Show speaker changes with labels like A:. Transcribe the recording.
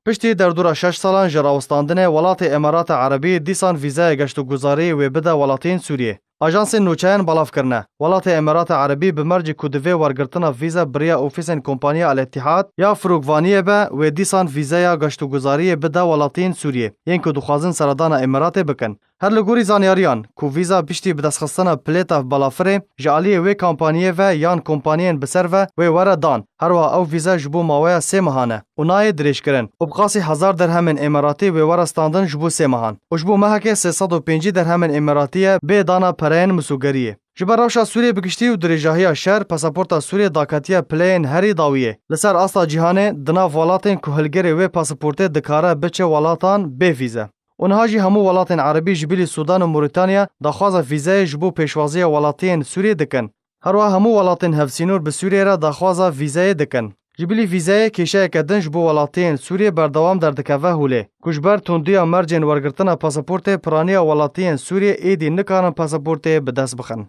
A: پشتی دردورا 6 سالان جراوستاندن ولات امارات عربی دیسان ویزای گشت و گذاری و بده ولاتین سوریه. آژانس نوچهان بلاف کرنه ولات امارات عربی به مرج کودوی ورگرتنا ویزا بریا اوفیسن کمپانی الاتحاد یا فروگوانیه به و دیسان ویزای گشت و گذاری بده ولاتین سوریه ین که دخوازن سردان امارات بکن. هر لگوری زانیاریان کو ویزا پشتی به دستخستنا پلیتا بلافره جالی و کمپانیه و یان کمپانیان بسر و وردان هر وا او ویزا جبو ماویا 3 ماهانه اونای درش کرن و بقاسی 1000 درهم اماراتی و ورستاندن جبو 3 ماهان و جبو مهک 350 درهم اماراتیه به دانا پرین مسوگریه. جبر روشا سوریه بگشتی و درجاهی شهر پاسپورتا سوریه داکاتیه پلین هری داویه لسر آستا جهانه دنا ولاتن کوهلگری و پاسپورت دکاره بچه ولاتان به ویزا. اونها جی همو ولاتن عربی جبیل سودان و موریتانیا داخواز ویزای جبو پیشوازی ولاتین سوریه دکن. هر وا همو ولاتن هفسینور به سوریه را داخواز ویزای دکن. جبیلی ویزای کیشه کدن جبو ولاتین سوریه بردوام در دکوه هوله. کجبر تندیا مرجن ورگرتنا پاسپورت پرانی ولاتین سوریه ایدی نکارن پاسپورت به دست بخن.